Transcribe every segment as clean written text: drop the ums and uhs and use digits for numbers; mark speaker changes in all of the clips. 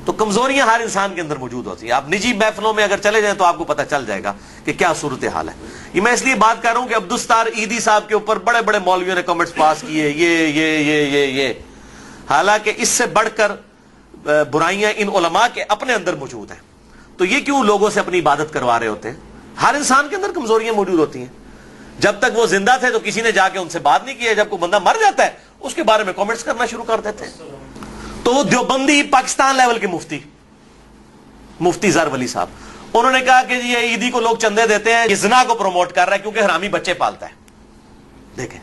Speaker 1: تو کمزوریاں ہر انسان کے اندر موجود ہوتی ہیں. آپ نجی محفلوں میں اگر چلے جائیں تو آپ کو پتہ چل جائے گا کہ کیا صورتحال ہے. یہ میں اس لیے بات کر رہا ہوں کہ عبدالستار ایدی صاحب کے اوپر بڑے بڑے مولویوں نے کمنٹس پاس کیے یہ حالانکہ اس سے بڑھ کر برائیاں ان علماء کے اپنے اندر موجود ہیں. تو یہ کیوں لوگوں سے اپنی عبادت کروا رہے ہوتے ہیں؟ ہر انسان کے اندر کمزوریاں موجود ہوتی ہیں. جب تک وہ زندہ تھے تو کسی نے جا کے ان سے بات نہیں کی ہے. جب کوئی بندہ مر جاتا ہے اس کے بارے میں کامنٹس کرنا شروع کر دیتے ہیں. تو دیوبندی پاکستان لیول کے مفتی زر ولی صاحب, انہوں نے کہا کہ یہ عیدی کو لوگ چندے دیتے ہیں, یہ زنا کو پروموٹ کر رہا ہے کیونکہ حرامی بچے پالتا ہے. دیکھیں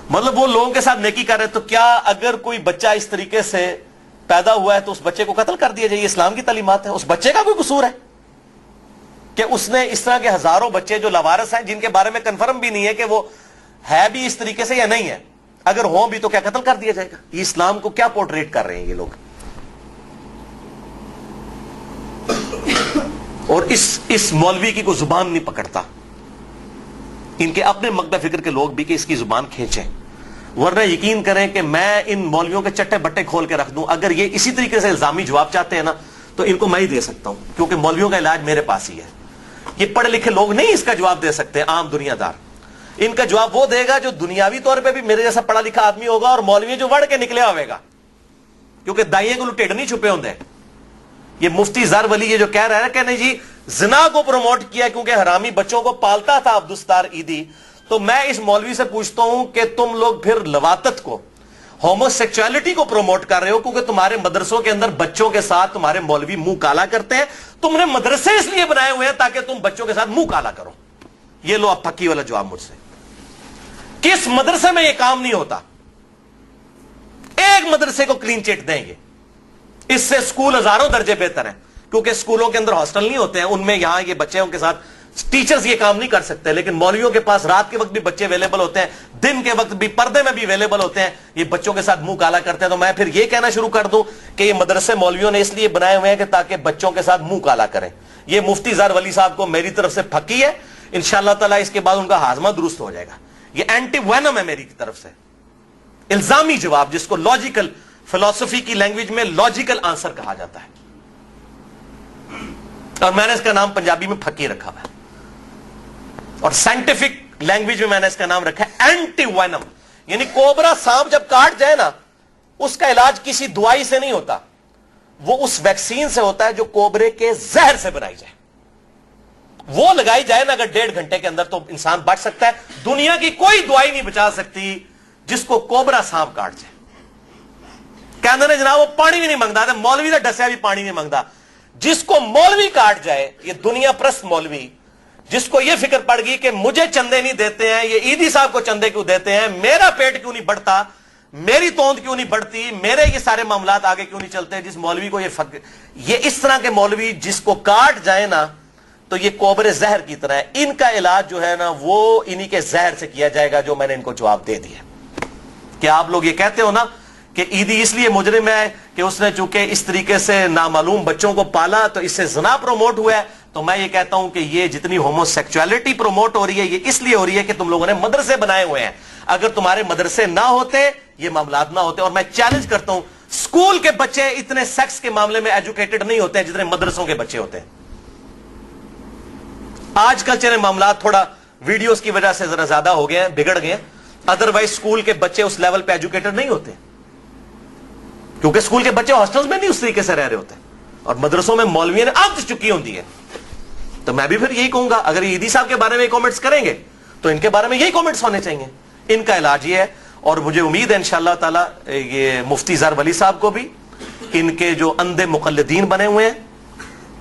Speaker 1: مطلب وہ لوگوں کے ساتھ نیکی کر رہے. تو کیا اگر کوئی بچہ اس طریقے سے پیدا ہوا ہے تو اس بچے کو قتل کر دیا جائے؟ یہ اسلام کی تعلیمات ہے. اس بچے کا کوئی قصور ہے کہ اس نے اس طرح کے ہزاروں بچے جو لاوارث ہیں, جن کے بارے میں کنفرم بھی نہیں ہے کہ وہ ہے بھی اس طریقے سے یا نہیں ہے, اگر ہوں بھی تو کیا قتل کر دیا جائے گا؟ یہ اسلام کو کیا پورٹریٹ کر رہے ہیں یہ لوگ؟ اور اس مولوی کی کوئی زبان نہیں پکڑتا. ان کے اپنے مقدہ فکر کے لوگ بھی کہ اس کی زبان کھینچیں, ورنہ یقین کریں کہ میں ان مولویوں کے چٹے بٹے کھول کے رکھ دوں. اگر یہ اسی طریقے سے الزامی جواب چاہتے ہیں نا تو ان کو میں ہی دے سکتا ہوں, کیونکہ مولویوں کا علاج میرے پاس ہی ہے. یہ پڑھے لکھے لوگ نہیں اس کا جواب دے سکتے, عام دنیا دار. ان کا جواب وہ دے گا جو دنیاوی طور پہ بھی میرے جیسا پڑھا لکھا آدمی ہوگا, اور مولوی جو وڑ کے نکلے ہوئے گا, کیونکہ دائیں کو ٹیڑھ نہیں چھپے ہوندے. یہ مفتی زر ولی یہ جو کہہ رہا ہے کہ نہیں جی زنا کو پروموٹ کیا کیونکہ حرامی بچوں کو پالتا تھا عبدالستار ایدی, تو میں اس مولوی سے پوچھتا ہوں کہ تم لوگ پھر لواطت کو, ہومو سیکچوالٹی کو پروموٹ کر رہے ہو کیونکہ تمہارے مدرسوں کے اندر بچوں کے ساتھ تمہارے مولوی منہ کالا کرتے ہیں. تم نے مدرسے اس لیے بنائے ہوئے ہیں تاکہ تم بچوں کے ساتھ منہ کالا کرو. یہ لو اب پھکی والا جواب مجھ سے. کس مدرسے میں یہ کام نہیں ہوتا؟ ایک مدرسے کو کلین چٹ دیں گے, اس سے اسکول ہزاروں درجے بہتر ہیں, کیونکہ اسکولوں کے اندر ہاسٹل نہیں ہوتے ہیں, ان میں یہاں یہ بچے ان کے ساتھ ٹیچرز یہ کام نہیں کر سکتے. لیکن مولویوں کے پاس رات کے وقت بھی بچے اویلیبل ہوتے ہیں, دن کے وقت بھی پردے میں بھی اویلیبل ہوتے ہیں, یہ بچوں کے ساتھ منہ کالا کرتے ہیں. تو میں پھر یہ کہنا شروع کر دوں کہ یہ مدرسے مولویوں نے اس لیے بنائے ہوئے ہیں کہ تاکہ بچوں کے ساتھ منہ کالا کریں. یہ مفتی زر ولی صاحب کو میری طرف سے پھکی ہے, انشاءاللہ تعالی اس کے بعد ان کا ہاضمہ درست ہو جائے گا. یہ اینٹی وینم ہے میری طرف سے, الزامی جواب, جس کو لاجیکل فلسفی کی لینگویج میں لاجیکل آنسر کہا جاتا ہے, اور میں نے اس کا نام پنجابی میں پھکی رکھا ہوا ہے, اور سائنٹیفک لینگویج میں میں نے اس کا نام رکھا ہے اینٹی وینم. یعنی کوبرا سانپ جب کاٹ جائے نا, اس کا علاج کسی دوائی سے نہیں ہوتا, وہ اس ویکسین سے ہوتا ہے جو کوبرے کے زہر سے بنائی جائے. وہ لگائی جائے نا اگر 1.5 گھنٹے کے اندر تو انسان بچ سکتا ہے. دنیا کی کوئی دوائی نہیں بچا سکتی جس کو کوبرا سانپ کاٹ جائے. کہنے نے جناب وہ پانی بھی نہیں مانگتا, مولوی نے ڈسیا بھی پانی نہیں مانگتا. جس کو مولوی کاٹ جائے, یہ دنیا پرست مولوی, جس کو یہ فکر پڑ گئی کہ مجھے چندے نہیں دیتے ہیں, یہ ایدی صاحب کو چندے کیوں دیتے ہیں, میرا پیٹ کیوں نہیں بڑھتا, میری توند کیوں نہیں بڑھتی, میرے یہ سارے معاملات آگے کیوں نہیں چلتے, جس مولوی کو یہ اس طرح کے مولوی جس کو کاٹ جائے نا تو یہ کوبرے زہر کی طرح ہے. ان کا علاج جو ہے نا وہ انہی کے زہر سے کیا جائے گا, جو میں نے ان کو جواب دے دیا. کہ آپ لوگ یہ کہتے ہو نا کہ ایدی اس لیے مجرم ہے کہ اس نے چونکہ اس طریقے سے نامعلوم بچوں کو پالا تو اس سے زنا پروموٹ ہوا ہے, تو میں یہ کہتا ہوں کہ یہ جتنی ہومو سیکچوالٹی پروموٹ ہو رہی ہے یہ اس لیے ہو رہی ہے کہ تم لوگوں نے مدرسے بنائے ہوئے ہیں. اگر تمہارے مدرسے نہ ہوتے یہ معاملات نہ ہوتے. اور میں چیلنج کرتا ہوں, اسکول کے بچے اتنے سیکس کے معاملے میں ایجوکیٹڈ نہیں ہوتے ہیں جتنے مدرسوں کے بچے ہوتے ہیں. آج کل چلے معاملات تھوڑا ویڈیوز کی وجہ سے ذرا زیادہ ہو گئے ہیں, بگڑ گئے ہیں, ادروائز اسکول کے بچے اس لیول پہ ایجوکیٹڈ نہیں ہوتے, کیونکہ اسکول کے بچے ہاسٹلز میں نہیں اس طریقے سے رہ رہے ہوتے, اور مدرسوں میں مولویوں نے عادت چکی ہوتی ہے. تو میں بھی پھر یہی کہوں گا, اگر ایدی صاحب کے بارے میں کامنٹس کریں گے تو ان کے بارے میں یہی کامنٹس ہونے چاہیے. ان کا علاج یہ ہے, اور مجھے امید ہے انشاءاللہ تعالی یہ مفتی زر ولی صاحب کو بھی, ان کے جو اندھے مقلدین بنے ہوئے ہیں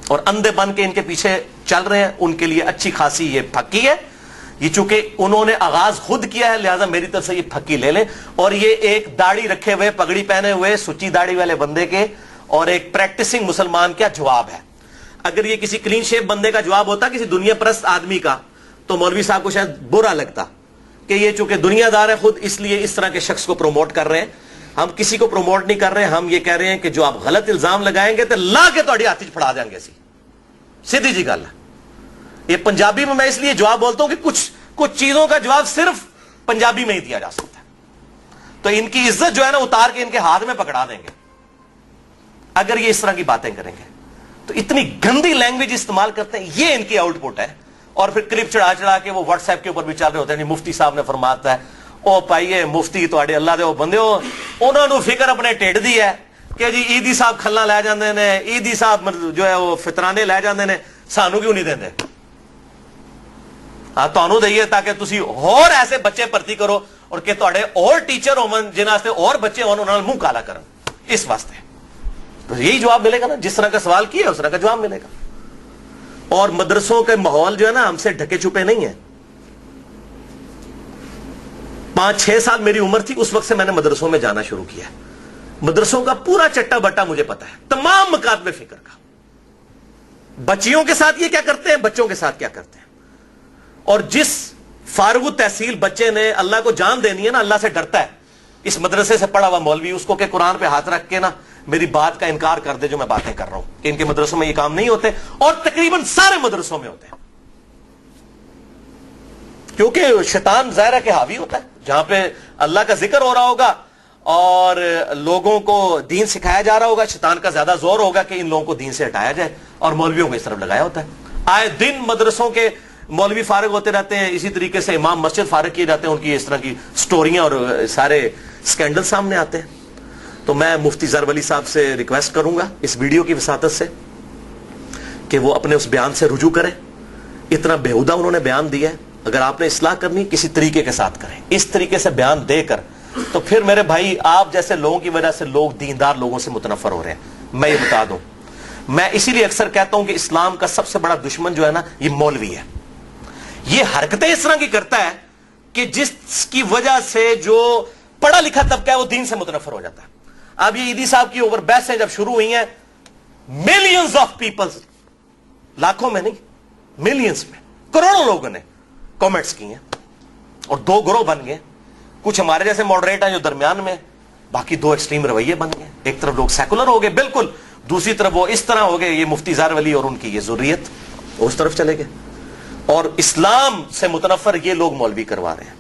Speaker 1: اور اندھے بن کے ان کے پیچھے چل رہے ہیں, ان کے لیے اچھی خاصی یہ پھکی ہے. یہ چونکہ انہوں نے آغاز خود کیا ہے لہذا میری طرف سے یہ پھکی لے لیں. اور یہ ایک داڑھی رکھے ہوئے, پگڑی پہنے ہوئے, سچی داڑھی والے بندے کے اور ایک پریکٹسنگ مسلمان کیا جواب ہے. اگر یہ کسی کلین شیپ بندے کا جواب ہوتا, کسی دنیا پرست آدمی کا, تو مولوی صاحب کو شاید برا لگتا کہ یہ چونکہ دنیا دار ہے خود اس لیے اس طرح کے شخص کو پروموٹ کر رہے ہیں. ہم کسی کو پروموٹ نہیں کر رہے, ہم یہ کہہ رہے ہیں کہ جو آپ غلط الزام لگائیں گے تو لا کے تھوڑی ہاتھ پھڑا دیں گے. سیدھی جی گل ہے. یہ پنجابی میں اس لیے جواب بولتا ہوں کہ کچھ چیزوں کا جواب صرف پنجابی میں ہی دیا جا سکتا ہے. تو ان کی عزت جو ہے نا اتار کے ان کے ہاتھ میں پکڑا دیں گے. اگر یہ اس طرح کی باتیں کریں گے تو اتنی گندی لینگویج استعمال کرتے ہیں, یہ ان کی آؤٹ پٹ ہے. اور پھر کلپ چڑھا چڑھا کے وہ واٹس ایپ کے اوپر بھی چل رہے ہوتے ہیں, مفتی صاحب نے فرماتا ہے او پائیے مفتی تواڈے اللہ دے او بندے ہو, انہوں نے فکر اپنے ٹھڈ دی ہے کہ جی عیدی صاحب کھلا لے جاندے نے, عیدی صاحب جو ہے وہ فطرانے لے جاندے نے, سانو کیوں نہیں دیندے؟ ہاں تانوں دئیے تاکہ تسی اور ایسے بچے بھرتی کرو اور کہ تواڈے اور ٹیچر ہون جنہاں واسطے اور بچے ہون انہاں نال منہ کالا کرن. اس واسطے تو یہی جواب ملے گا نا, جس طرح کا سوال کیا اس طرح کا جواب ملے گا. اور مدرسوں کے ماحول جو ہے نا ہم سے ڈھکے چھپے نہیں ہیں. 5-6 سال میری عمر تھی اس وقت سے میں نے مدرسوں میں جانا شروع کیا. مدرسوں کا پورا چٹا بٹا مجھے پتا ہے, تمام مکاتب فکر کا. بچیوں کے ساتھ یہ کیا کرتے ہیں, بچوں کے ساتھ کیا کرتے ہیں. اور جس فارغ التحصیل بچے نے اللہ کو جان دینی ہے نا, اللہ سے ڈرتا ہے, اس مدرسے سے پڑھا ہوا مولوی اس کو کہ قرآن پہ ہاتھ رکھ کے نا میری بات کا انکار کر دے جو میں باتیں کر رہا ہوں کہ ان کے مدرسوں میں یہ کام نہیں ہوتے, اور تقریباً سارے مدرسوں میں ہوتے ہیں. کیونکہ شیطان ظاہر ہے کہ حاوی ہوتا ہے, جہاں پہ اللہ کا ذکر ہو رہا ہوگا اور لوگوں کو دین سکھایا جا رہا ہوگا, شیطان کا زیادہ زور ہوگا کہ ان لوگوں کو دین سے ہٹایا جائے, اور مولویوں کو اس طرف لگایا ہوتا ہے. آئے دن مدرسوں کے مولوی فارغ ہوتے رہتے ہیں, اسی طریقے سے امام مسجد فارغ کیے جاتے ہیں, ان کی اس طرح کی سٹوریاں اور سارے سکینڈل سامنے آتے ہیں. تو میں مفتی ظہر ولی صاحب سے ریکویسٹ کروں گا اس ویڈیو کی وساطت سے کہ وہ اپنے اس بیان سے رجوع کریں. اتنا بےہودہ انہوں نے بیان دیا ہے, اگر آپ نے اصلاح کرنی کسی طریقے کے ساتھ کریں. اس طریقے سے بیان دے کر تو پھر میرے بھائی آپ جیسے لوگوں کی وجہ سے لوگ دیندار لوگوں سے متنفر ہو رہے ہیں. میں یہ بتا دوں, میں اسی لیے اکثر کہتا ہوں کہ اسلام کا سب سے بڑا دشمن جو ہے نا یہ مولوی ہے. یہ حرکتیں اس طرح کی کرتا ہے کہ جس کی وجہ سے جو پڑھا لکھا طبقہ ہے وہ دین سے متنفر ہو جاتا ہے. اب یہ عیدی صاحب کی اوپر بحثیں جب شروع ہوئی ہیں, ملینز آف پیپلز, لاکھوں میں نہیں ملینز میں, کروڑوں لوگوں نے کامنٹس کی ہیں, اور 2 گروہ بن گئے. کچھ ہمارے جیسے ماڈریٹ ہیں جو درمیان میں, باقی 2 ایکسٹریم رویے بن گئے. ایک طرف لوگ سیکولر ہو گئے بالکل, دوسری طرف وہ اس طرح ہو گئے, یہ مفتی ظہر ولی اور ان کی یہ ذریت اس طرف چلے گئے. اور اسلام سے متنفر یہ لوگ مولوی کروا رہے ہیں,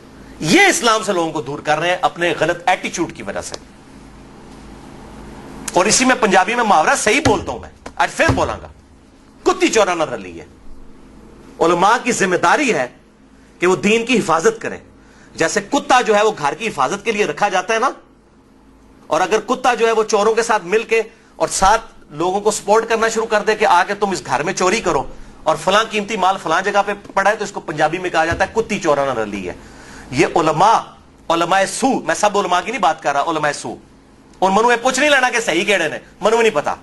Speaker 1: یہ اسلام سے لوگوں کو دور کر رہے ہیں اپنے غلط ایٹیچیوڈ کی وجہ سے. اور اسی میں پنجابی میں محاورہ صحیح بولتا ہوں میں, آج پھر بولاں گا, کتی چورا نہ رلی ہے. علماء کی ذمہ داری ہے کہ وہ دین کی حفاظت کریں. جیسے کتا جو ہے وہ گھر کی حفاظت کے لیے رکھا جاتا ہے نا, اور اگر کتا جو ہے وہ چوروں کے ساتھ مل کے اور ساتھ لوگوں کو سپورٹ کرنا شروع کر دے کہ آ کے تم اس گھر میں چوری کرو اور فلاں قیمتی مال فلاں جگہ پہ پڑا ہے, تو اس کو پنجابی میں کہا جاتا ہے کتی چورا نہ رلی ہے. یہ علماء سو, میں سب علماء کی نہیں بات کر رہا, علماء سو. اور منو یہ پوچھ نہیں لینا کہ صحیح کیڑے نے, منو نہیں پتا,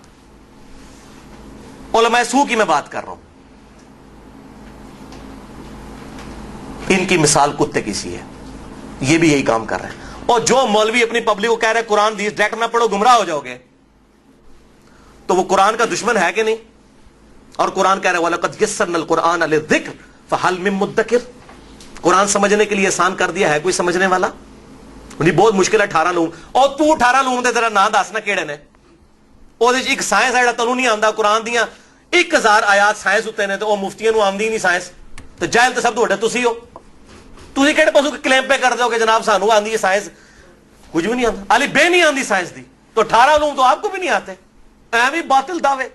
Speaker 1: علماء سو کی میں بات کر رہا ہوں. ان کی مثال کتے کی سی ہے, یہ بھی یہی کام کر رہے ہیں. اور جو مولوی اپنی پبلک کو کہہ رہے ہیں قرآن ڈائریکٹ نہ پڑھو گمراہ ہو جاؤ گے, تو وہ قرآن کا دشمن ہے کہ نہیں؟ اور قرآن کہہ رہے ہیں وَلَقَدْ يَسَّرْنَا الْقُرْآنَ لِلذِّكْرِ فَهَلْ مِن مُدَّكِرٍ, قرآن سمجھنے کے لیے آسان کر دیا ہے, کوئی سمجھنے والا نہیں. بہت مشکل ہے 18 لوگ, اور تو 18 لوگ دے ذرا نام دسنا کیڑے نے. او دے ایک سائنس ہے جڑا تانوں نہیں آندا, قرآن دیاں 1000 آیات سائنس ہوتے نے, تو او مفتیاں نو آندی نہیں سائنس, تو جاہل تو سب تو وڈے تسی ہو. تسی کہڑے پاسوں کلیم پہ کر دو کہ جناب سانو آندی ہے سائنس, کچھ بھی نہیں آندا. علی بے نہیں آندی سائنس دی, تو 18 لوگ تو آپ کو بھی نہیں آتے. ایویں باطل دعوے,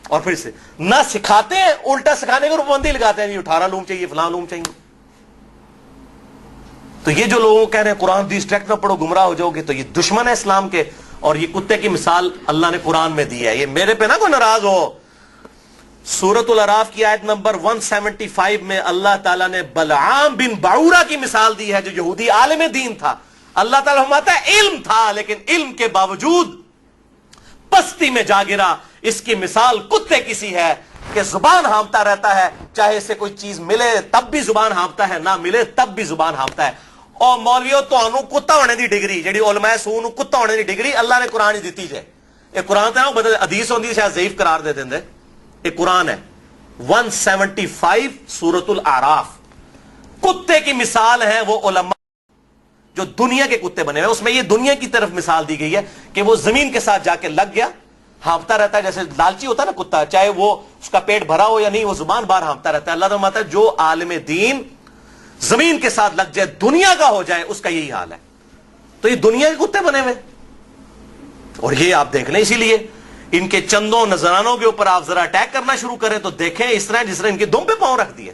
Speaker 1: اور پھر سے نہ سکھاتے ہیں, الٹا سکھانے کو پابندی لگاتے ہیں, 18 لوگ چاہیے فلاں لوگ چاہیے. تو یہ جو لوگوں کہہ رہے ہیں قرآن ڈائریکٹ نہ پڑھو گمراہ ہو جاؤ گے, تو یہ دشمن ہے اسلام کے. اور یہ کتے کی مثال اللہ نے قرآن میں دی ہے. یہ میرے پہ نہ کوئی ناراض ہو. سورۃ الاعراف کی آیت نمبر 175 میں اللہ تعالیٰ نے بلعام بن باعورہ کی مثال دی ہے, جو یہودی عالم دین تھا. اللہ تعالیٰ فرماتا ہے علم تھا, لیکن علم کے باوجود پستی میں جا گرا. اس کی مثال کتے کی سی ہے کہ زبان ہانپتا رہتا ہے, چاہے اسے کوئی چیز ملے تب بھی زبان ہانپتا ہے, نہ ملے تب بھی زبان ہانپتا ہے. اور مولویو تانوں کتا ہونے دی ڈگری, جڑی علماء سو نو کتا ہونے دی ڈگری اللہ نے قرآن دیتی جے. یہ قرآن تے نہ بدل حدیث ہوندی شاید ضعیف قرار دے دیندے. یہ قرآن ہے 175 سورۃ الاعراف. کتے کی مثال ہے وہ علماء جو دنیا کے کتے بنے ہوئے, اس میں یہ دنیا کی طرف مثال دی گئی ہے کہ وہ زمین کے ساتھ جا کے لگ گیا, ہانپتا رہتا ہے. جیسے لالچی ہوتا ہے نا کتا, چاہے وہ اس کا پیٹ بھرا ہو یا نہیں, وہ زبان باہر ہانپتا رہتا ہے. اللہ تعالیٰ فرماتا ہے جو عالم دین زمین کے ساتھ لگ جائے, دنیا کا ہو جائے, اس کا یہی حال ہے. تو یہ دنیا کے کتے بنے ہوئے. اور یہ آپ دیکھ لیں، اسی لیے ان کے چندوں نذرانوں کے اوپر آپ ذرا اٹیک کرنا شروع کریں تو دیکھیں اس طرح جس طرح ان کے دم پہ پاؤں رکھ دیے،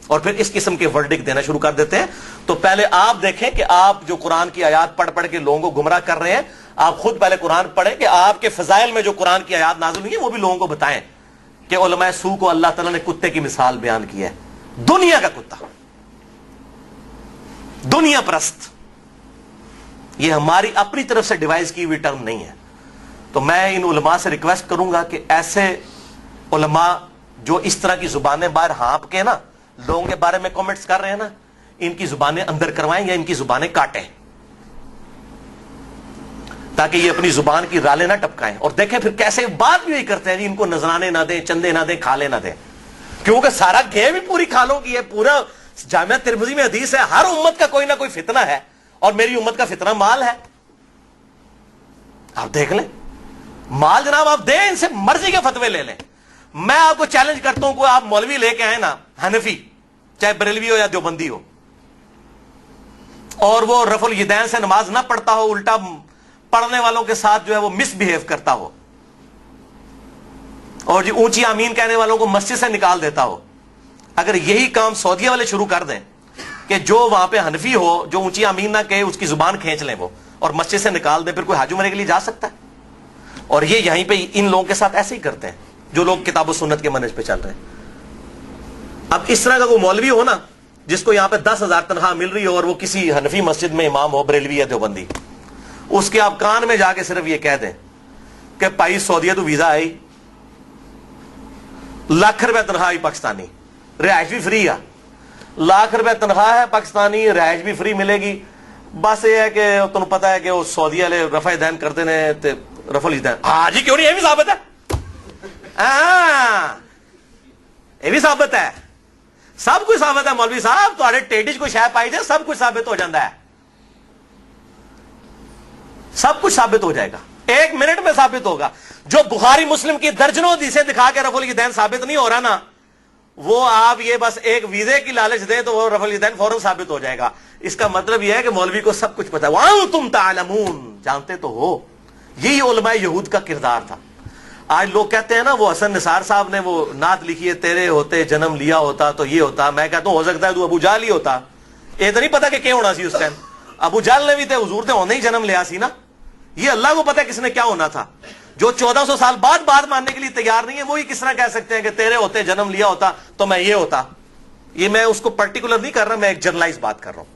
Speaker 1: اور پھر اس قسم کے ورڈکٹ دینا شروع کر دیتے ہیں. تو پہلے آپ دیکھیں کہ آپ جو قرآن کی آیات پڑھ پڑھ کے لوگوں کو گمراہ کر رہے ہیں، آپ خود پہلے قرآن پڑھیں کہ آپ کے فضائل میں جو قرآن کی آیات نازل ہوئی ہیں وہ بھی لوگوں کو بتائیں کہ علماء سو کو اللہ تعالیٰ نے کتے کی مثال بیان کی ہے، دنیا کا کتا، دنیا پرست. یہ ہماری اپنی طرف سے ڈیوائز کی ہوئی ٹرم نہیں ہے. تو میں ان علماء سے ریکویسٹ کروں گا کہ ایسے علماء جو اس طرح کی زبانیں باہر ہانپ کے نا لوگوں کے بارے میں کامنٹس کر رہے ہیں نا، ان کی زبانیں اندر کروائیں یا ان کی زبانیں کاٹیں، تاکہ یہ اپنی زبان کی رالیں نہ ٹپکائیں. اور دیکھیں پھر کیسے بات بھی یہی کرتے ہیں جی ان کو نذرانے نہ دیں، چندے نہ دیں، کھالے نہ دیں، کیونکہ سارا گیم ہی پوری کھالوں کی ہے. پورا جامعہ ترمذی میں حدیث ہے ہر امت کا کوئی نہ کوئی فتنہ ہے، اور میری امت کا فتنہ مال ہے. آپ دیکھ لیں مال جناب آپ دیں، ان سے مرضی کے فتوے لے لیں. میں آپ کو چیلنج کرتا ہوں کہ آپ مولوی لے کے آئے نا حنفی، چاہے بریلوی ہو یا دیوبندی ہو، اور وہ رفع الیدین سے نماز نہ پڑھتا ہو، الٹا پڑھنے والوں کے ساتھ جو ہے وہ مس بہیو کرتا ہو، اور جی اونچی آمین کہنے والوں کو مسجد سے نکال دیتا ہو. اگر یہی کام سعودیہ والے شروع کر دیں کہ جو وہاں پہ حنفی ہو جو اونچی آمین نہ کہے اس کی زبان کھینچ لیں وہ اور مسجد سے نکال دیں، پھر کوئی حج عمرے کے لیے جا سکتا ہے؟ اور یہ یہیں پہ ان لوگوں کے ساتھ ایسے ہی کرتے ہیں جو لوگ کتاب و سنت کے منہج پہ چل رہے ہیں. اب اس طرح کا کوئی مولوی ہو نا جس کو یہاں پہ 10,000 تنخواہ مل رہی ہو اور وہ کسی حنفی مسجد میں امام ہو، بریلوی یا دیوبندی، اس کے آپ کان میں جا کے صرف یہ کہہ دیں کہ بھائی سعودیہ تو ویزا آئی، لاکھ روپے تنخواہ آئی پاکستانی، رہائش بھی فری ہے، لاکھ روپے تنخواہ ہے پاکستانی، رہائش بھی فری ملے گی. بس یہ ہے کہ تمہیں پتا ہے کہ وہ سعودی والے رفع دین کرتے ہیں، رفع الیدین. ہاں جی کیوں نہیں، یہ بھی ثابت ہے، یہ بھی ثابت ہے، سب کچھ ثابت ہے. مولوی صاحب تھوڑے ٹیڈی کو شے پائی جائے سب کچھ ثابت ہو جاتا ہے، سب کچھ ثابت ہو جائے گا، 1 منٹ میں ثابت ہوگا. جو بخاری مسلم کی درجنوں حدیثیں دکھا کے رفع الیدین ثابت نہیں ہو رہا نا، وہ آپ یہ بس ایک ویزے کی لالچ دیں تو وہ رفع الیدین فوراً ثابت ہو جائے گا. اس کا مطلب یہ ہے کہ مولوی کو سب کچھ پتا ہے. وَأَنْتُمْ تَعْلَمُونَ، جانتے تو ہو. یہی علماء یہود کا کردار تھا. آج لوگ کہتے ہیں نا وہ حسن نثار صاحب نے وہ نعت لکھی ہے، تیرے ہوتے جنم لیا ہوتا تو یہ ہوتا. میں کہتا ہوں ہو سکتا ہے تو ابو جہل ہی ہوتا. یہ تو نہیں پتا کہ کیا ہونا سی اس ٹائم. ابو جہل نے بھی تے حضور تے ہونے ہی جنم لیا سی نا. یہ اللہ کو پتا ہے کس نے کیا ہونا تھا. جو 1400 سال بعد بات ماننے کے لیے تیار نہیں ہے وہی کس طرح کہہ سکتے ہیں کہ تیرے ہوتے جنم لیا ہوتا تو میں یہ ہوتا. یہ میں اس کو پرٹیکولر نہیں کر رہا، میں ایک جنرلائز بات کر رہا ہوں.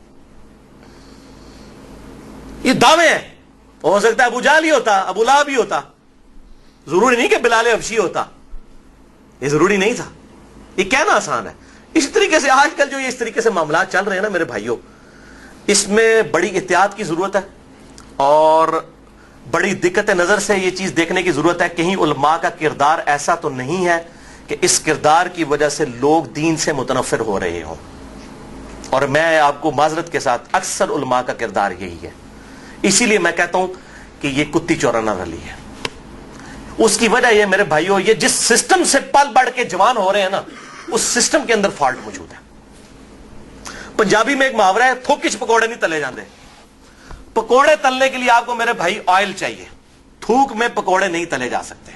Speaker 1: یہ دعوے ہیں. ہو سکتا ہے ابو جہل ہی ہوتا، ابو لہب ہی ہوتا، ضروری نہیں کہ بلال حبشی ہوتا. یہ ضروری نہیں تھا. یہ کہنا آسان ہے. اسی طریقے سے آج کل جو یہ اس طریقے سے معاملات چل رہے ہیں نا میرے بھائیوں، اس میں بڑی احتیاط کی ضرورت ہے اور بڑی دقت نظر سے یہ چیز دیکھنے کی ضرورت ہے. کہیں علماء کا کردار ایسا تو نہیں ہے کہ اس کردار کی وجہ سے لوگ دین سے متنفر ہو رہے ہوں. اور میں آپ کو معذرت کے ساتھ اکثر علماء کا کردار یہی ہے. اسی لیے میں کہتا ہوں کہ یہ کتی چورانہ رلی ہے. اس کی وجہ یہ میرے بھائیوں، یہ جس سسٹم سے پل بڑھ کے جوان ہو رہے ہیں نا اس سسٹم کے اندر فالٹ موجود ہے. پنجابی میں ایک محاورہ ہے، تھوکچ پکوڑے نہیں تلے جاندے. پکوڑے تلنے کے لیے آپ کو میرے بھائی آئل چاہیے، تھوک میں پکوڑے نہیں تلے جا سکتے.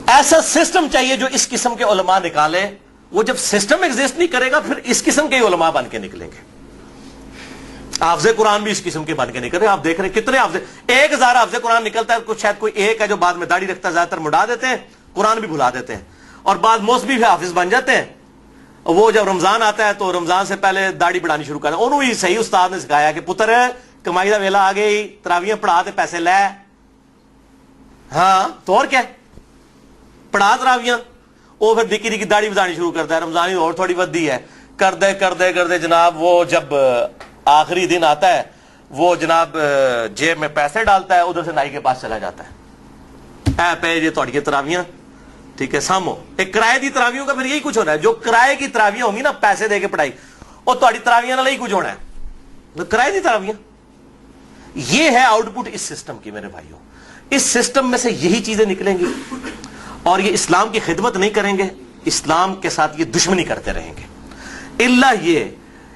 Speaker 1: ایسا سسٹم چاہیے جو اس قسم کے علماء نکالے. وہ جب سسٹم ایگزسٹ نہیں کرے گا پھر اس قسم کے علماء بن کے نکلیں گے. حافظ قرآن بھی اس قسم کے بن کے نکل رہے. آپ دیکھ رہے ہیں کتنے حافظ، 1000 حافظ قرآن نکلتا ہے، کچھ شاید کوئی ایک ہے جو بعد میں داڑھی رکھتا ہے، زیادہ تر مڑا دیتے ہیں، قرآن بھی بھلا دیتے ہیں. اور بعض موسمی بھی حافظ بن جاتے ہیں. وہ جب رمضان آتا ہے تو رمضان سے پہلے داڑھی بڑھانی شروع کرتے ہیں. انہوں ہی صحیح استاد نے سکھایا کہ پتر کمائی کا ویلا آ گئی، تراویاں پڑھا تے پیسے لے. ہاں تو اور کیا پڑھا تراویاں. وہ پھر نکی نکی داڑھی بڑھانی شروع کرتا ہے. رمضان ہی اور تھوڑی ودی ہے، کردے کردے کردے جناب وہ جب آخری دن آتا ہے وہ جناب جیب میں پیسے ڈالتا ہے، ادھر سے نائی کے پاس چلا جاتا ہے. اے پہ یہ تھوڑی تراویاں ٹھیک ہے سامو. ایک کرائے دی تراویوں کا پھر یہی کچھ ہونا ہے. جو کرائے کی تراویاں ہوں گی نا پیسے دے کے پڑھائی، اور تھوڑی تراویاں نہ ہی کچھ ہونا ہے کرائے دی تراویاں. یہ ہے آؤٹ پٹ اس سسٹم کی میرے بھائیوں. اس سسٹم میں سے یہی چیزیں نکلیں گی اور یہ اسلام کی خدمت نہیں کریں گے، اسلام کے ساتھ یہ دشمنی کرتے رہیں گے. اللہ یہ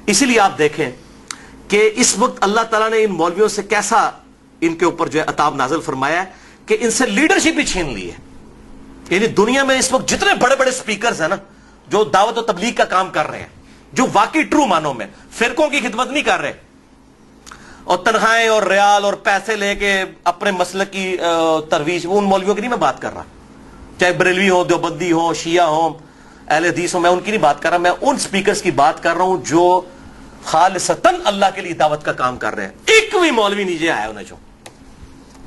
Speaker 1: اسی لیے آپ دیکھیں کہ اس وقت اللہ تعالیٰ نے ان مولویوں سے کیسا ان کے اوپر جو ہے عطاب نازل فرمایا ہے کہ ان سے لیڈرشپ ہی چھین لی ہے. یعنی دنیا میں اس وقت جتنے بڑے بڑے سپیکرز ہیں نا جو دعوت و تبلیغ کا کام کر رہے ہیں, جو واقعی ٹرو معنوں میں فرقوں کی خدمت نہیں کر رہے اور تنخواہیں اور ریال اور پیسے لے کے اپنے مسلک کی ترویج, وہ ان مولویوں کی نہیں میں بات کر رہا, چاہے بریلوی ہو, دیوبندی ہو, شیعہ ہو, اہل حدیث ہو, میں ان کی نہیں بات کر رہا, میں ان سپیکرز کی بات کر رہا ہوں جو خالصتاً اللہ کے لیے دعوت کا کام کر رہے ہیں. ایک بھی مولوی نیچے آیا انہیں جو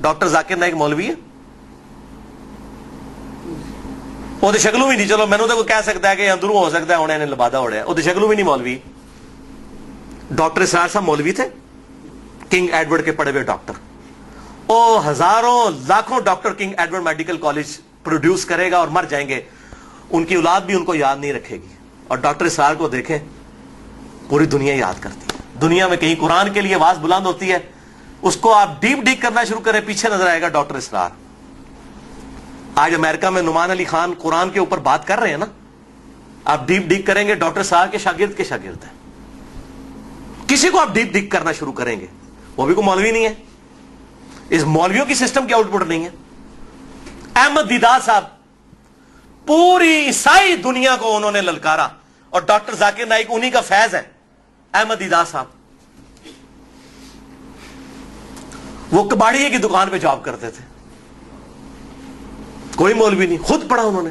Speaker 1: ڈاکٹر ذاکر نائک مولوی ہے, وہ شکلوں بھی نہیں, چلو میں نے تو کہہ سکتا ہے کہ اندروں ہو سکتا ہے انہیں لبادہ ہو رہا ہے, وہ شکلوں بھی نہیں مولوی. ڈاکٹر اسرار صاحب مولوی تھے, کنگ ایڈورڈ کے پڑھے ہوئے ڈاکٹر, وہ ہزاروں لاکھوں doctor king Edward medical college produce کرے گا اور مر جائیں گے, ان کی اولاد بھی ان کو یاد نہیں رکھے گی. اور ڈاکٹر اسرار کو دیکھیں, پوری دنیا یاد کرتی ہے. دنیا میں کہیں قرآن کے لیے آواز بلند ہوتی ہے, اس کو آپ ڈیپ ڈیک کرنا شروع کریں, پیچھے نظر آئے گا ڈاکٹر اسرار. آج امریکہ میں نعمان علی خان قرآن کے اوپر بات کر رہے ہیں نا, آپ ڈیپ ڈیک کریں گے ڈاکٹر اسرار کے شاگرد ہیں. کسی کو آپ ڈیپ ڈیک کرنا شروع کریں گے, وہ بھی کوئی مولوی نہیں ہے, اس مولویوں کی سسٹم کی آؤٹ پٹ نہیں ہے. احمد دیدار صاحب پوری عیسائی دنیا کو انہوں نے للکارا, اور ڈاکٹر ذاکر نائک انہی کا فیض ہے. احمد دیدار صاحب وہ کباڑیے کی دکان پہ جاب کرتے تھے, کوئی مولوی نہیں, خود پڑھا انہوں نے.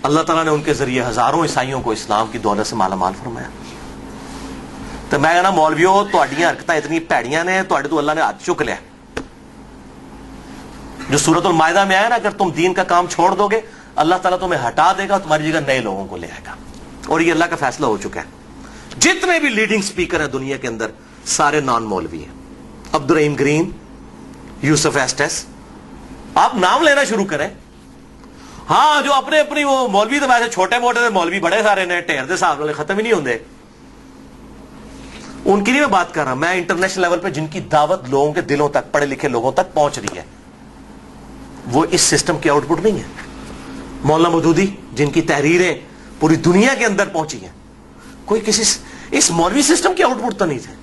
Speaker 1: اللہ تعالیٰ نے ان کے ذریعے ہزاروں عیسائیوں کو اسلام کی دولت سے مالا مال فرمایا. تو میں کہنا مولویوں تہاڈیاں حرکتاں اتنی پیڑیاں نے, تہاڈے تو اللہ نے ہاتھ چک لیا. جو سورۃ المائدہ میں آیا نا, اگر تم دین کا کام چھوڑ دو گے اللہ تعالیٰ تمہیں ہٹا دے گا, تمہاری جگہ نئے لوگوں کو لے آئے گا. اور یہ اللہ کا فیصلہ ہو چکا ہے. جتنے بھی لیڈنگ سپیکر ہیں دنیا کے اندر سارے نان مولوی ہیں. عبد الرحیم گرین, یوسف ایسٹس, آپ نام لینا شروع کریں. ہاں جو اپنی وہ مولوی تو ویسے چھوٹے موٹے مولوی بڑے سارے نے, ٹھیر دے صاحب والے ختم ہی نہیں ہوندے. ان کی نہیں میں بات کر رہا, میں انٹرنیشنل لیول پہ جن کی دعوت لوگوں کے دلوں تک, پڑھے لکھے لوگوں تک پہنچ رہی ہے, وہ اس سسٹم کی آؤٹ پٹ نہیں ہے. مولانا مودودی جن کی تحریریں پوری دنیا کے اندر پہنچی ہیں, کوئی کسی اس مولوی سسٹم کی آؤٹ پٹ تو نہیں تھے.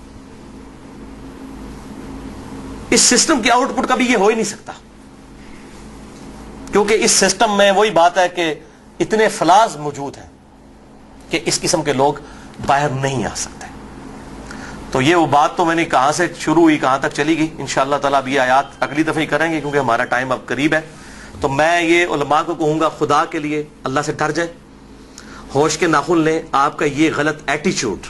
Speaker 1: اس سسٹم کی آؤٹ پٹ کا بھی یہ ہو ہی نہیں سکتا, کیونکہ اس سسٹم میں وہی بات ہے کہ اتنے فلاز موجود ہیں کہ اس قسم کے لوگ باہر نہیں آ سکتے. تو یہ وہ بات تو میں نے کہاں سے شروع ہوئی کہاں تک چلی گئی, انشاءاللہ تعالیٰ اب یہ آیات اگلی دفعہ ہی کریں گے کیونکہ ہمارا ٹائم اب قریب ہے. تو میں یہ علماء کو کہوں گا, خدا کے لیے اللہ سے ڈر جائیں, ہوش کے ناخن لیں. آپ کا یہ غلط ایٹیچیوڈ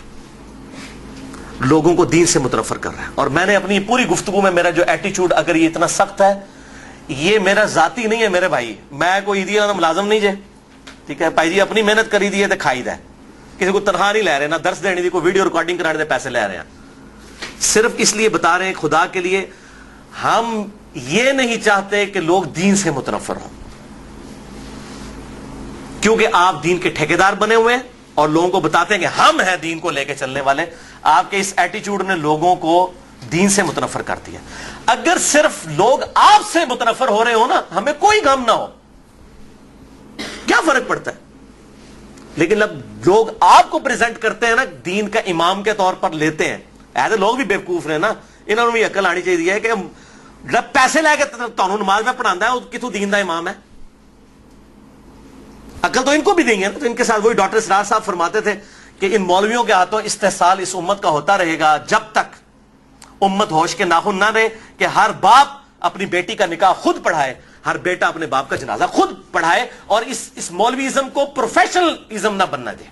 Speaker 1: لوگوں کو دین سے متنفر کر رہا ہے. اور میں نے اپنی پوری گفتگو میں میرا جو ایٹیچیوڈ اگر یہ اتنا سخت ہے, یہ میرا ذاتی نہیں ہے میرے بھائی, میں کوئی دیا ملازم نہیں جے, ٹھیک ہے بھائی جی, اپنی محنت کری دی ہے تو کھائی دا ہے, کسی کو تنخواہ نہیں لے رہے, نہ درس دینے دی, کوئی ویڈیو ریکارڈنگ کرانے دے پیسے لے رہے ہیں. صرف اس لیے بتا رہے ہیں خدا کے لیے, ہم یہ نہیں چاہتے کہ لوگ دین سے متنفر ہوں, کیونکہ آپ دین کے ٹھیکیدار بنے ہوئے ہیں اور لوگوں کو بتاتے ہیں کہ ہم ہیں دین کو لے کے چلنے والے. آپ کے اس ایٹیچیوڈ نے لوگوں کو دین سے متنفر کر دیا. اگر صرف لوگ آپ سے متنفر ہو رہے ہو نا, ہمیں کوئی غم نہ ہو, کیا فرق پڑتا ہے. لیکن اب لوگ آپ کو پریزنٹ کرتے ہیں نا دین کا امام کے طور پر لیتے ہیں, ایسے لوگ بھی بیوقوف نے نا, انہوں نے بھی عقل آنی چاہیے کہ جب پیسے لے کے تانوں نماز میں پڑھانا ہے, وہ کتوں دین دا امام ہے. عقل تو ان کو بھی دیں گے نا. تو ان کے ساتھ وہی ڈاکٹر اسرار صاحب فرماتے تھے کہ ان مولویوں کے ہاتھوں استحصال اس امت کا ہوتا رہے گا جب تک امت ہوش کے ناخن نہ رہے کہ ہر باپ اپنی بیٹی کا نکاح خود پڑھائے, ہر بیٹا اپنے باپ کا جنازہ خود پڑھائے, اور اس مولویزم کو پروفیشنل ازم نہ بننا دے,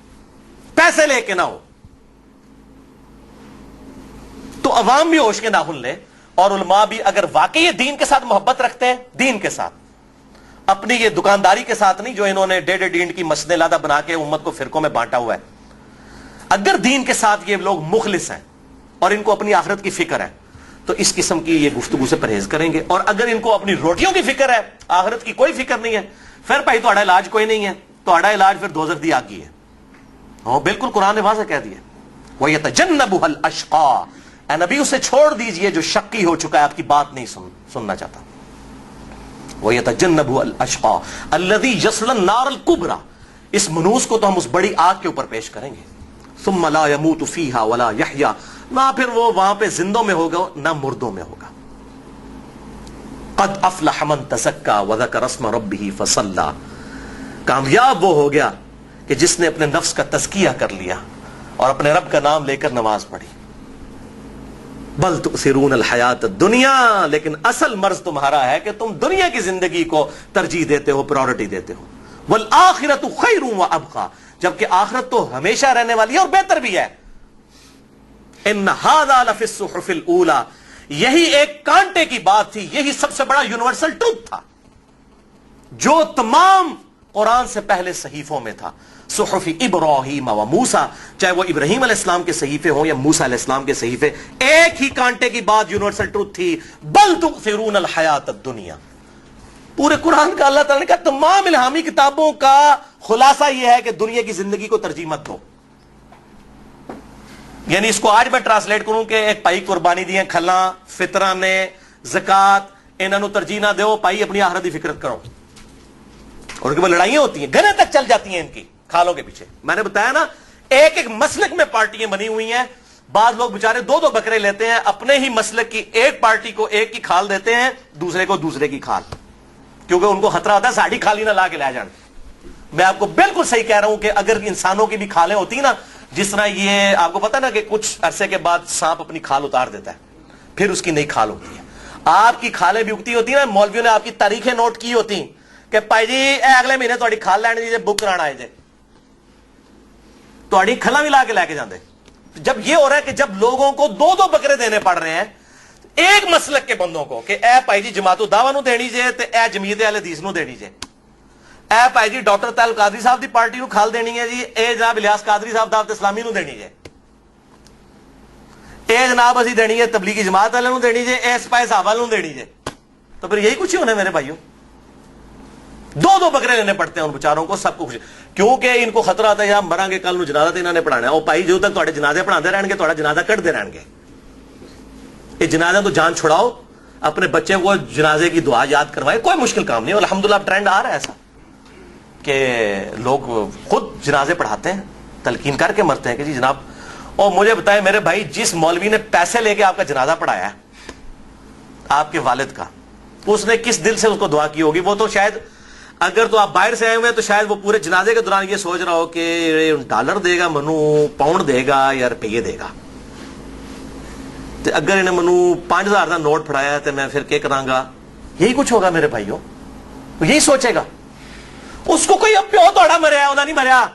Speaker 1: پیسے لے کے نہ ہو. تو عوام بھی ہوش کے ناخن لے, اور علماء بھی اگر واقعی یہ دین کے ساتھ محبت رکھتے ہیں, دین کے ساتھ, اپنی یہ دکانداری کے ساتھ نہیں جو انہوں نے ڈیڑھ ڈینڈ کی مسجدیں لادہ بنا کے امت کو فرقوں میں بانٹا ہوا ہے. اگر دین کے ساتھ یہ لوگ مخلص ہیں اور ان کو اپنی آخرت کی فکر ہے تو اس قسم کی یہ گفتگو سے پرہیز کریں گے. اور اگر ان کو اپنی روٹیوں کی فکر ہے, آخرت کی کوئی فکر نہیں ہے, پھر بھائی تہاڈا علاج کوئی نہیں ہے, تہاڈا علاج پھر دوزخ دی آگ ہی ہے. ہاں بالکل قرآن نے واضح کہہ دیا, وَيَتَجَنَّبُهَا الْأَشْقَى, اے نبی اسے چھوڑ دیجئے جو شقی ہو چکا ہے, آپ کی بات نہیں سننا چاہتا. وَيَتَجَنَّبُهَا الْأَشْقَى الَّذِي يَصْلَى النَّارَ الْكُبْرَى, اس منوس کو تو ہم اس بڑی آگ کے اوپر پیش کریں گے. ثُمَّ لَا يَمُوتُ فِيهَا وَلَا يَحْيَا, نہ پھر وہ وہاں پہ زندوں میں ہوگا نہ مردوں میں ہوگا. قد افلح من تزکا وذکر اسم ربہ فصلی، کامیاب وہ ہو گیا کہ جس نے اپنے نفس کا تزکیہ کر لیا اور اپنے رب کا نام لے کر نماز پڑھی. بل تؤثرون الحیات الدنیا، لیکن اصل مرض تمہارا ہے کہ تم دنیا کی زندگی کو ترجیح دیتے ہو، پرائورٹی دیتے ہو. والآخرۃ خیر وابقی، جبکہ آخرت تو ہمیشہ رہنے والی ہے اور بہتر بھی ہے. ان ھذا لفی الصحف الاولی، یہی ایک کانٹے کی بات تھی، یہی سب سے بڑا یونیورسل ٹروتھ تھا جو تمام قرآن سے پہلے صحیفوں میں تھا. صحف ابراہیم و موسیٰ، چاہے وہ ابراہیم علیہ السلام کے صحیفے ہوں یا موسیٰ علیہ السلام کے صحیفے، ایک ہی کانٹے کی بات یونیورسل ٹروتھ تھی، بل تؤثرون الحیات الدنیا. پورے قرآن کا اللہ تعالیٰ نے کہا تمام الہامی کتابوں کا خلاصہ یہ ہے کہ دنیا کی زندگی کو ترجیح مت دو. یعنی اس کو آج میں ٹرانسلیٹ کروں کہ ایک پائی قربانی دی کھلا فطرہ نے زکات، انہوں نے ترجیح نہ دو، پائی اپنی آخرت کی فکر کرو. اور ان کے بعد لڑائیاں ہوتی ہیں، گنے تک چل جاتی ہیں ان کی کھالوں کے پیچھے. میں نے بتایا نا ایک ایک مسلک میں پارٹیاں بنی ہوئی ہیں. بعض لوگ بےچارے دو دو بکرے لیتے ہیں، اپنے ہی مسلک کی ایک پارٹی کو ایک کی کھال دیتے ہیں، دوسرے کو دوسرے کی کھال، کیونکہ ان کو خطرہ ہوتا ہے ساڑھی کھالی نہ لا کے لے جان. میں آپ کو بالکل صحیح کہہ رہا ہوں کہ اگر انسانوں کی بھی کھالیں ہوتی نا، جس طرح یہ آپ کو پتا نا کہ کچھ عرصے کے بعد سانپ اپنی کھال اتار دیتا ہے، پھر اس کی نئی کھال ہوتی ہے. آپ کی کھالیں بھی اگتی ہوتی ہیں نا، مولویوں نے آپ کی تاریخیں نوٹ کی ہوتی کہ پائی جی اے اگلے مہینے تھوڑی کھال لین دیجیے، بک کرانا آئے جائے، تھوڑی کھلا بھی لا کے لے کے جاندے. جب یہ ہو رہا ہے کہ جب لوگوں کو دو دو بکرے دینے پڑ رہے ہیں ایک مسلک کے بندوں کو کہ اے پائی جی جماعت الدعوہ نو دینی جے تے اے جمعیت اہل حدیث نو دینی جے، اے پائی جی ڈاکٹر طاہر قادری صاحب دی پارٹی نو کھال دینی ہے جی، اے جناب الیاس قادری صاحب دعوت اسلامی نو دینی جے، اے جناب اسی دینی ہے تبلیغی جماعت والے نو دینی جے، اے سپاہی صاحب والے نو دینی جے. تو پھر یہی کچھ ہی ہونا ہے میرے بھائیوں. دو دو بکرے لینے پڑتے ہیں ان بیچاروں کو، سب کو، کیونکہ ان کو خطرہ آتا ہے یار مراں گے کل نو جنازہ تے انہاں نے پڑھانا ہے. او بھائی جو تک تواڈے جنازے پڑھاندے رہن گے تواڈا جنازہ کڈدے رہن گے. یہ جنازہ تو جان چھڑاؤ، اپنے بچے کو جنازے کی دعا یاد کروائے، کوئی مشکل کام نہیں. الحمدللہ اب ٹرینڈ آ رہا ہے ایسا کہ لوگ خود جنازے پڑھاتے ہیں، تلقین کر کے مرتے ہیں کہ جی جناب. اور مجھے بتائیں میرے بھائی، جس مولوی نے پیسے لے کے آپ کا جنازہ پڑھایا ہے آپ کے والد کا، اس نے کس دل سے اس کو دعا کی ہوگی؟ وہ تو شاید اگر تو آپ باہر سے آئے ہوئے تو شاید وہ پورے جنازے کے دوران یہ سوچ رہا ہو کہ ڈالر دے گا منو، پاؤنڈ دے گا یا روپیے دے گا. اگر انہیں منو 5000 کا نوٹ پھڑایا تو میں پھر کیا کراں گا؟ یہی کچھ ہوگا میرے بھائیوں، یہی سوچے گا. اس کو کوئی اب پیو توڑا مریا انہوں نہیں مریا.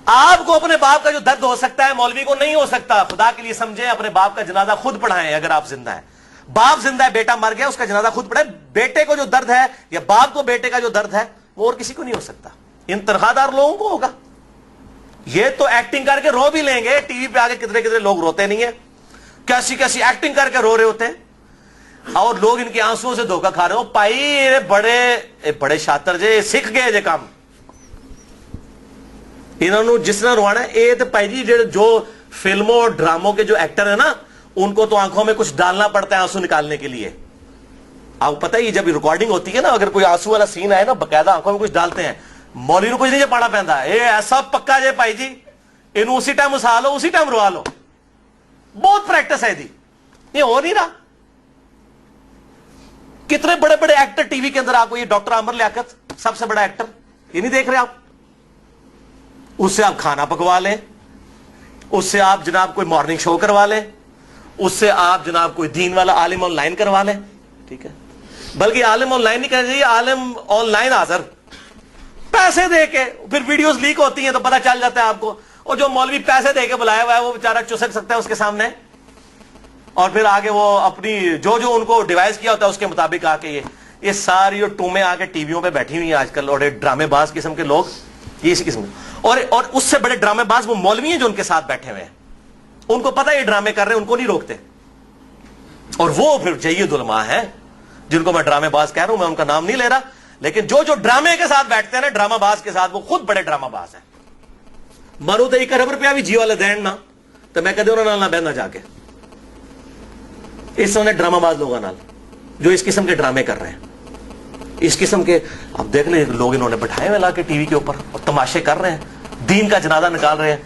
Speaker 1: آپ کو اپنے باپ کا جو درد ہو سکتا ہے مولوی کو نہیں ہو سکتا. خدا کے لیے سمجھیں، اپنے باپ کا جنازہ خود پڑھائیں. اگر آپ زندہ ہیں، باپ زندہ ہے، بیٹا مر گیا، اس کا جنازہ خود پڑھائیں. بیٹے کو جو درد ہے یا باپ کو بیٹے کا جو درد ہے وہ اور کسی کو نہیں ہو سکتا، ان تنخواہ دار لوگوں کو ہوگا. یہ تو ایکٹنگ کر کے رو بھی لیں گے، ٹی وی پہ آگے کتنے کتنے لوگ روتے نہیں ہیں، کیسی کیسی ایکٹنگ کر کے رو رہے ہوتے ہیں، اور لوگ ان کے آنسوؤں سے دھوکہ کھا رہے ہو. پائی بڑے شاطر جے سکھ گئے جے کام، انہوں نے جس طرح روانا ہے. یہ تو پائی جی جو فلموں اور ڈراموں کے جو ایکٹر ہیں نا، ان کو تو آنکھوں میں کچھ ڈالنا پڑتا ہے آنسو نکالنے کے لیے. آپ کو پتہ ہی جب ریکارڈنگ ہوتی ہے نا، اگر کوئی آنسو والا سین آئے نا، باقاعدہ آنکھوں میں کچھ ڈالتے ہیں. مولوی نو کچھ نہیں پانا پہنتا، اے ایسا پکا جے پائی جی انہوں اسی ٹائم ہسا لو اسی ٹائم روا لو. بہت پریکٹس ہے دی، یہ ہو نہیں رہا. کتنے بڑے بڑے ایکٹر ٹی وی کے اندر آپ کو، یہ ڈاکٹر عامر لیاقت سب سے بڑا ایکٹر، یہ نہیں دیکھ رہے آپ؟ اس سے آپ کھانا پکوا لیں، اس سے آپ جناب کوئی مارننگ شو کروا لیں، اس سے آپ جناب کوئی دین والا عالم آن لائن کروا لیں. ٹھیک ہے، بلکہ عالم آن لائن نہیں کہنا چاہیے، عالم آن لائن حاضر، پیسے دے کے. پھر ویڈیوز لیک ہوتی ہیں تو پتہ چل جاتا ہے آپ کو. اور جو مولوی پیسے دے کے بلایا ہوا ہے وہ بیچارہ چسک سکتا ہے اس کے سامنے، اور پھر آگے وہ اپنی جو ان کو ڈیوائز کیا ہوتا ہے اس کے مطابق آ کے یہ ساری ٹومیں آ کے ٹی ویوں پہ بیٹھی ہوئی ہیں آج کل. اور ڈرامے باز قسم کے لوگ، یہ اسی قسم کے، اور اس سے بڑے ڈرامے باز وہ مولوی ہیں جو ان کے ساتھ بیٹھے ہوئے ہیں. ان کو پتہ یہ ڈرامے کر رہے ہیں، ان کو نہیں روکتے. اور وہ پھر جید علماء ہیں جن کو میں ڈرامے باز کہہ رہا ہوں، میں ان کا نام نہیں لے رہا، لیکن جو ڈرامے کے ساتھ بیٹھتے ہیں نا، ڈرامہ باز کے ساتھ، وہ خود بڑے ڈرامہ باز ہیں. مرو تو 1 ارب روپیہ بھی جی والے دین نا تو میں کہتے انہوں نے بہنا جا کے اس طرح ڈرامہ باز لوگوں نال جو اس قسم کے ڈرامے کر رہے ہیں، اس قسم کے. اب دیکھ لیں لوگ انہوں نے بٹھائے ہوئے لا کے ٹی وی کے اوپر اور تماشے کر رہے ہیں، دین کا جنازہ نکال رہے ہیں.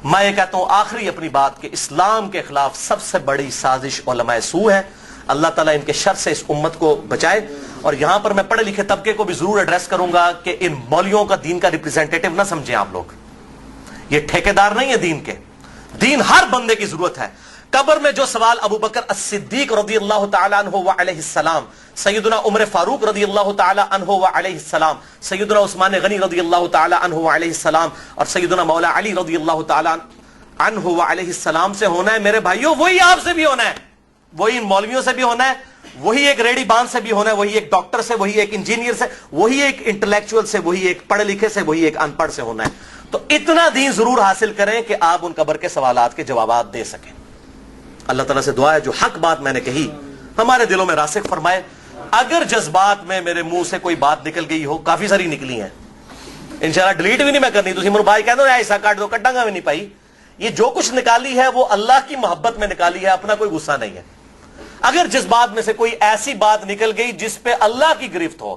Speaker 1: میں یہ کہتا ہوں آخری اپنی بات کہ اسلام کے خلاف سب سے بڑی سازش علماء سو ہے. اللہ تعالیٰ ان کے شر سے اس امت کو بچائے. اور یہاں پر میں پڑھے لکھے طبقے کو بھی ضرور ایڈریس کروں گا کہ ان مولویوں کا دین کا ریپریزنٹیٹو نہ سمجھیں آپ لوگ. یہ ٹھیکیدار نہیں ہے دین کے. دین ہر بندے کی ضرورت ہے. قبر میں جو سوال ابو بکر الصدیق رضی اللہ تعالی عنہ و علیہ السلام، سیدنا عمر فاروق رضی اللہ تعالی عنہ و علیہ السلام، سیدنا عثمان غنی رضی اللہ تعالی عنہ و علیہ السلام اور سیدنا مولا علی رضی اللہ تعالی عنہ و علیہ السلام سے ہونا ہے میرے بھائیوں، وہی آپ سے بھی ہونا ہے، وہی ان مولویوں سے بھی ہونا ہے، وہی ایک ریڈی بان سے بھی ہونا ہے، وہی ایک ڈاکٹر سے، وہی ایک انجینئر سے، وہی ایک انٹلیکچوئل سے، وہی ایک پڑھے لکھے سے، وہی ایک ان پڑھ سے ہونا ہے. تو اتنا دین ضرور حاصل کریں کہ آپ ان قبر کے سوالات کے جوابات دے سکیں. اللہ تعالیٰ سے دعا ہے جو حق بات میں نے کہی ہمارے دلوں میں راسخ فرمائے. اگر جذبات میں میرے منہ سے کوئی بات نکل گئی ہو، کافی ساری نکلی ہیں انشاءاللہ، ڈیلیٹ بھی نہیں میں کرنی. تسی میرے بھائی کہہ دو ایسا کاٹ دو، کٹاں گا بھی نہیں پائی. یہ جو کچھ نکالی ہے وہ اللہ کی محبت میں نکالی ہے، اپنا کوئی غصہ نہیں ہے. اگر جذبات میں سے کوئی ایسی بات نکل گئی جس پہ اللہ کی گرفت ہو،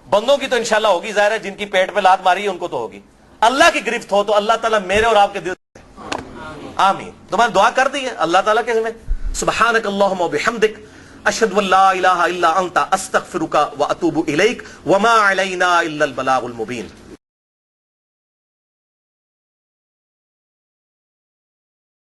Speaker 1: بندوں کی تو انشاءاللہ ہوگی، ظاہر ہے جن کی پیٹ پہ لات ماری ہے ان کو تو ہوگی، اللہ کی گرفت ہو تو اللہ تعالیٰ میرے اور آپ کے دل آمین. تمہاری دعا کر دی ہے اللہ تعالیٰ کے ذمہ. سبحانک اللہم و بحمدک اشہد ان لا الہ الا انت استغفرک و اتوب الیک وما علینا الا البلاغ المبین.